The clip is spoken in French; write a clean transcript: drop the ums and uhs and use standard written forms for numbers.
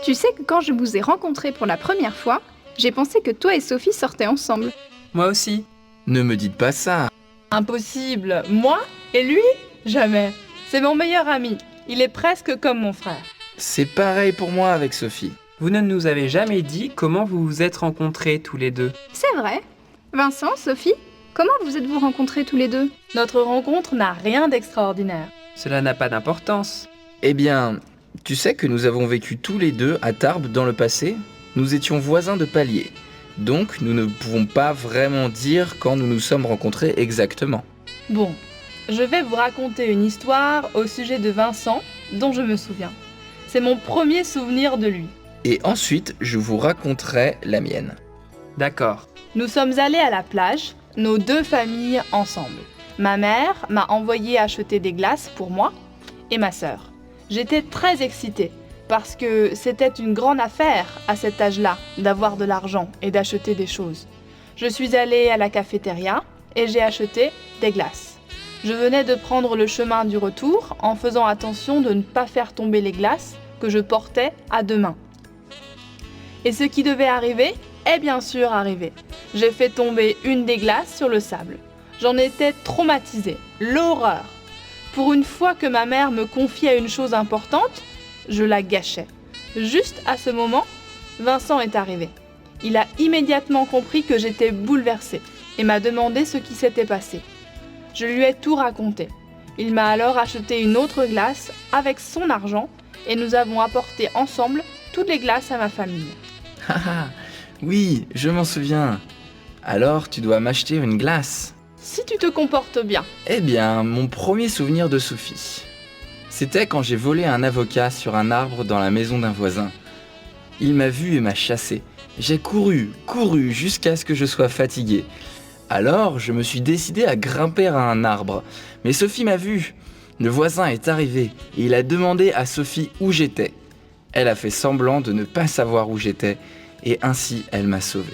Tu sais que quand je vous ai rencontrés pour la première fois, j'ai pensé que toi et Sophie sortaient ensemble. Moi aussi. Ne me dites pas ça. Impossible. Moi et lui? Jamais. C'est mon meilleur ami. Il est presque comme mon frère. C'est pareil pour moi avec Sophie. Vous ne nous avez jamais dit comment vous vous êtes rencontrés tous les deux. C'est vrai. Vincent, Sophie, comment vous êtes-vous rencontrés tous les deux? Notre rencontre n'a rien d'extraordinaire. Cela n'a pas d'importance. Eh bien, tu sais que nous avons vécu tous les deux à Tarbes dans le passé. Nous étions voisins de palier. Donc, nous ne pouvons pas vraiment dire quand nous nous sommes rencontrés exactement. Bon, je vais vous raconter une histoire au sujet de Vincent dont je me souviens. C'est mon premier souvenir de lui. Et ensuite, je vous raconterai la mienne. D'accord. Nous sommes allés à la plage, nos deux familles ensemble. Ma mère m'a envoyé acheter des glaces pour moi et ma sœur. J'étais très excitée parce que c'était une grande affaire à cet âge-là d'avoir de l'argent et d'acheter des choses. Je suis allée à la cafétéria et j'ai acheté des glaces. Je venais de prendre le chemin du retour en faisant attention de ne pas faire tomber les glaces que je portais à deux mains. Et ce qui devait arriver est bien sûr arrivé. J'ai fait tomber une des glaces sur le sable. J'en étais traumatisée. L'horreur. Pour une fois que ma mère me confiait une chose importante, je la gâchais. Juste à ce moment, Vincent est arrivé. Il a immédiatement compris que j'étais bouleversée et m'a demandé ce qui s'était passé. Je lui ai tout raconté. Il m'a alors acheté une autre glace avec son argent et nous avons apporté ensemble toutes les glaces à ma famille. Haha, oui, je m'en souviens. Alors, tu dois m'acheter une glace. Si tu te comportes bien. Eh bien, mon premier souvenir de Sophie. C'était quand j'ai volé un avocat sur un arbre dans la maison d'un voisin. Il m'a vu et m'a chassé. J'ai couru jusqu'à ce que je sois fatigué. Alors, je me suis décidé à grimper à un arbre. Mais Sophie m'a vu. Le voisin est arrivé et il a demandé à Sophie où j'étais. Elle a fait semblant de ne pas savoir où j'étais et ainsi elle m'a sauvé.